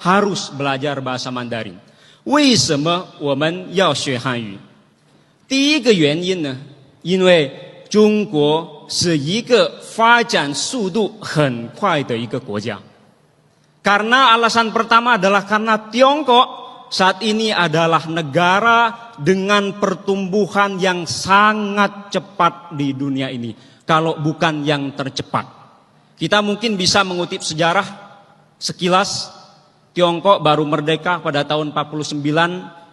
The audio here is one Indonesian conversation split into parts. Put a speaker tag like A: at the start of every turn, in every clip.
A: harus belajar bahasa Mandarin. 为什么我们要学汉语？第一个原因呢，因为中国是一个发展速度很快的一个国家。Karena alasan pertama adalah karena Tiongkok saat ini adalah negara dengan pertumbuhan yang sangat cepat di dunia ini. Kalau bukan yang tercepat. Kita mungkin bisa mengutip sejarah sekilas. Tiongkok baru merdeka pada tahun 49,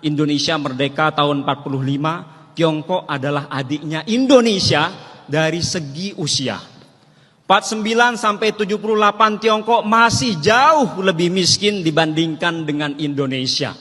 A: Indonesia merdeka tahun 45. Tiongkok adalah adiknya Indonesia dari segi usia. 49 sampai 78 Tiongkok masih jauh lebih miskin dibandingkan dengan Indonesia.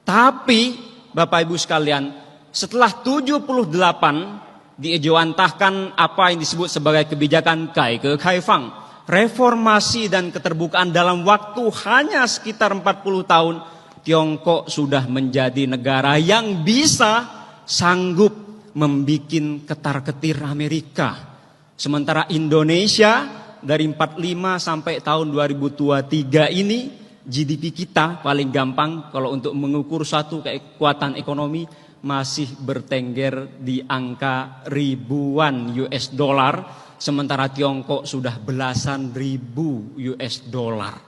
A: Tapi Bapak Ibu sekalian, setelah 78 diejawantahkan apa yang disebut sebagai kebijakan Kaige Kaifang, reformasi dan keterbukaan dalam waktu hanya sekitar 40 tahun, Tiongkok sudah menjadi negara yang bisa sanggup membikin ketar-ketir Amerika. Sementara Indonesia dari 45 sampai tahun 2023 ini GDP kita paling gampang kalau untuk mengukur suatu kekuatan ekonomi masih bertengger di angka ribuan US dollar, sementara Tiongkok sudah belasan ribu US dollar.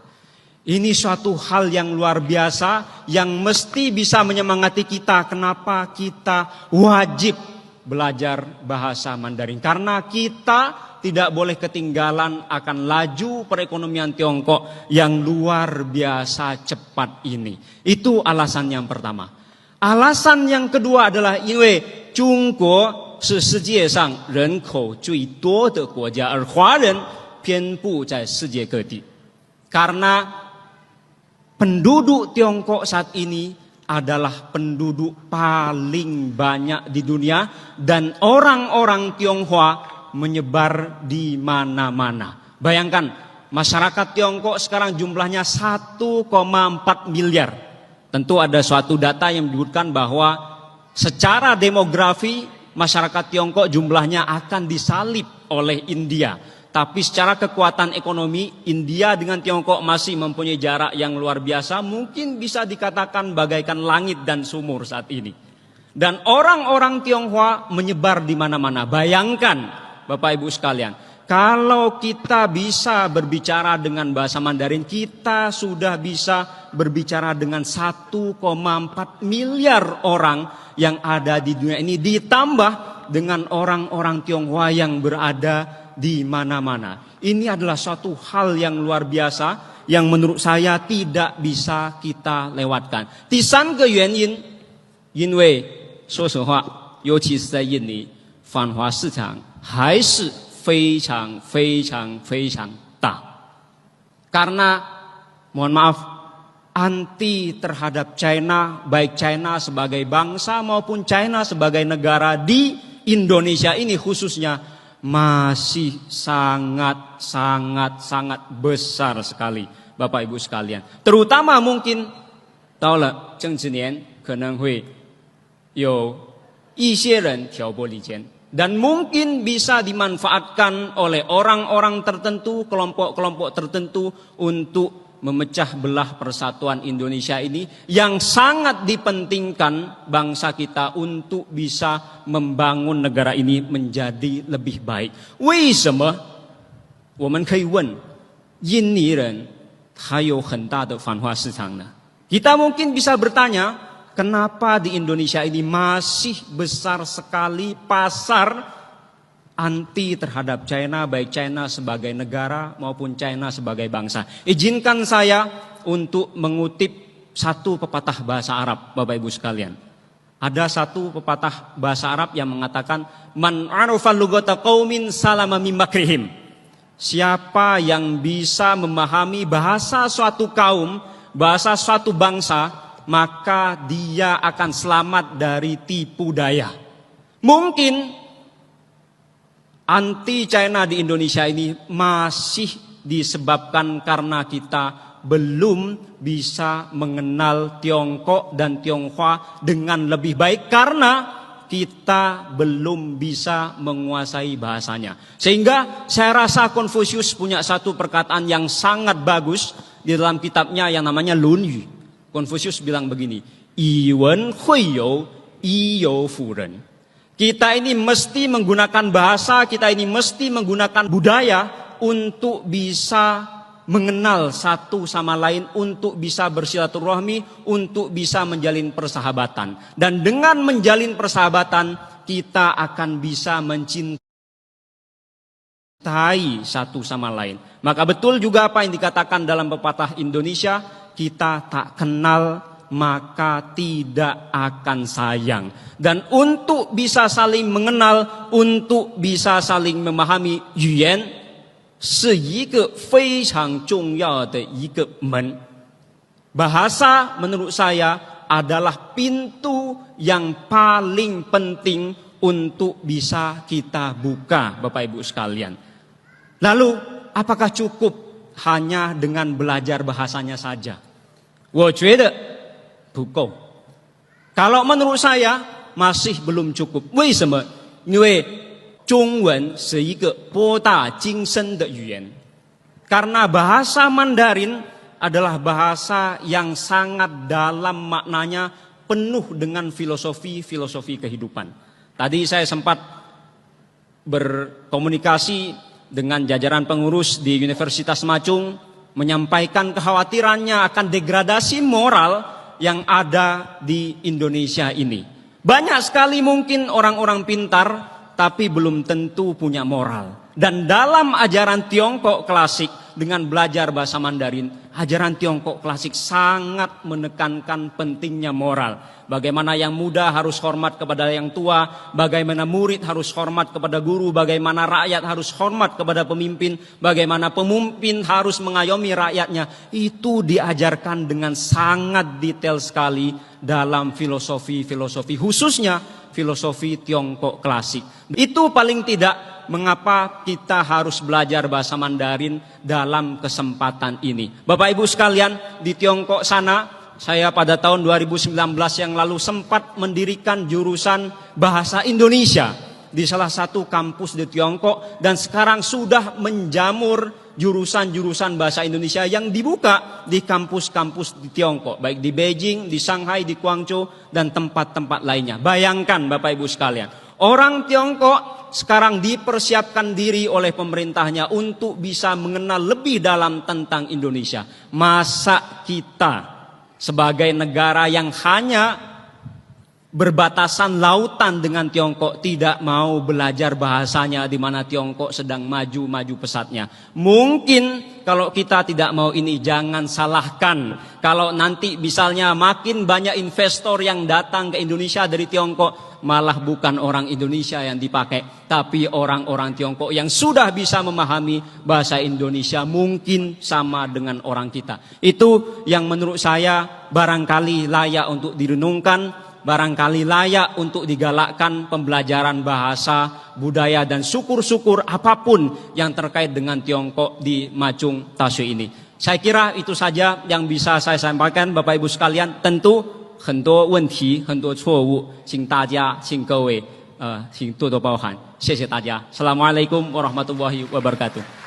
A: Ini suatu hal yang luar biasa yang mesti bisa menyemangati kita kenapa kita wajib belajar bahasa Mandarin. Karena kita tidak boleh ketinggalan akan laju perekonomian Tiongkok yang luar biasa cepat ini. Itu alasan yang pertama. Alasan yang kedua adalah 因为中国是世界上人口最多的国家，而华人遍布在世界各地。Karena penduduk Tiongkok saat ini adalah penduduk paling banyak di dunia dan orang-orang Tionghoa menyebar di mana-mana. Bayangkan, masyarakat Tiongkok sekarang jumlahnya 1,4 miliar. Tentu ada suatu data yang menyebutkan bahwa secara demografi masyarakat Tiongkok jumlahnya akan disalip oleh India. Tapi secara kekuatan ekonomi, India dengan Tiongkok masih mempunyai jarak yang luar biasa. Mungkin bisa dikatakan bagaikan langit dan sumur saat ini. Dan orang-orang Tionghoa menyebar di mana-mana. Bayangkan Bapak Ibu sekalian, kalau kita bisa berbicara dengan bahasa Mandarin, kita sudah bisa berbicara dengan 1,4 miliar orang yang ada di dunia ini. Ditambah dengan orang-orang Tionghoa yang berada di mana-mana. Ini adalah suatu hal yang luar biasa yang menurut saya tidak bisa kita lewatkan. 第三个原因，因为说实话，尤其是在印尼，反华市场还是非常非常非常大。Karena mohon maaf, anti terhadap China, baik China sebagai bangsa maupun China sebagai negara di Indonesia ini khususnya masih sangat besar sekali Bapak Ibu sekalian. Terutama mungkin 到了政治年可能会有一些人挑拨离间 dan mungkin bisa dimanfaatkan oleh orang-orang tertentu, kelompok-kelompok tertentu untuk memecah belah persatuan Indonesia ini yang sangat dipentingkan bangsa kita untuk bisa membangun negara ini menjadi lebih baik. 为什么我们可以问印尼人他有很大的反华市场呢? Kita mungkin bisa bertanya, kenapa di Indonesia ini masih besar sekali pasar anti terhadap China, baik China sebagai negara maupun China sebagai bangsa. Izinkan saya untuk mengutip satu pepatah bahasa Arab, Bapak Ibu sekalian. Ada satu pepatah bahasa Arab yang mengatakan, Man arafa lugata qaumin salama min makrihim. Siapa yang bisa memahami bahasa suatu kaum, bahasa suatu bangsa, maka dia akan selamat dari tipu daya. Mungkin anti China di Indonesia ini masih disebabkan karena kita belum bisa mengenal Tiongkok dan Tionghoa dengan lebih baik karena kita belum bisa menguasai bahasanya. Sehingga saya rasa Konfusius punya satu perkataan yang sangat bagus di dalam kitabnya yang namanya Lun Yu. Konfusius bilang begini, Yi wen hui you, yi you fu ren. Kita ini mesti menggunakan bahasa, kita ini mesti menggunakan budaya untuk bisa mengenal satu sama lain, untuk bisa bersilaturahmi, untuk bisa menjalin persahabatan. Dan dengan menjalin persahabatan, kita akan bisa mencintai satu sama lain. Maka betul juga apa yang dikatakan dalam pepatah Indonesia, kita tak kenal maka tidak akan sayang. Dan untuk bisa saling mengenal, untuk bisa saling memahami, 语言是一个非常重要的一个门. Bahasa menurut saya adalah pintu yang paling penting untuk bisa kita buka, Bapak Ibu sekalian. Lalu, apakah cukup hanya dengan belajar bahasanya saja? 我觉得不够. Kalau menurut saya masih belum cukup. 为什么？因为中文是一个博大精深的语言. Karena bahasa Mandarin adalah bahasa yang sangat dalam maknanya, penuh dengan filosofi kehidupan. Tadi saya sempat berkomunikasi dengan jajaran pengurus di Universitas Macung, menyampaikan kekhawatirannya akan degradasi moral yang ada di Indonesia ini. Banyak sekali mungkin orang-orang pintar, tapi belum tentu punya moral. Dan dalam ajaran Tiongkok klasik, dengan belajar bahasa Mandarin, ajaran Tiongkok klasik sangat menekankan pentingnya moral. Bagaimana yang muda harus hormat kepada yang tua, bagaimana murid harus hormat kepada guru, bagaimana rakyat harus hormat kepada pemimpin, bagaimana pemimpin harus mengayomi rakyatnya. Itu diajarkan dengan sangat detail sekali dalam filosofi, khususnya filosofi Tiongkok klasik. Itu paling tidak mengapa kita harus belajar bahasa Mandarin dalam kesempatan ini. Bapak Ibu sekalian, di Tiongkok sana, saya pada tahun 2019 yang lalu sempat mendirikan jurusan bahasa Indonesia di salah satu kampus di Tiongkok, dan sekarang sudah menjamur jurusan-jurusan bahasa Indonesia yang dibuka di kampus-kampus di Tiongkok, baik di Beijing, di Shanghai, di Guangzhou, dan tempat-tempat lainnya. Bayangkan Bapak Ibu sekalian, orang Tiongkok sekarang dipersiapkan diri oleh pemerintahnya untuk bisa mengenal lebih dalam tentang Indonesia. Masa kita sebagai negara yang hanya berbatasan lautan dengan Tiongkok tidak mau belajar bahasanya, di mana Tiongkok sedang maju pesatnya? Mungkin kalau kita tidak mau ini, jangan salahkan kalau nanti misalnya makin banyak investor yang datang ke Indonesia dari Tiongkok, malah bukan orang Indonesia yang dipakai, tapi orang-orang Tiongkok yang sudah bisa memahami bahasa Indonesia, mungkin sama dengan orang kita. Itu yang menurut saya barangkali layak untuk direnungkan, barangkali layak untuk digalakkan pembelajaran bahasa, budaya, dan syukur-syukur apapun yang terkait dengan Tiongkok di Macung Tasyu ini. Saya kira itu saja yang bisa saya sampaikan, Bapak Ibu sekalian. Tentu 很多问题，很多错误，请大家，请各位，请多多包涵，谢谢大家。Assalamualaikum warahmatullahi wabarakatuh。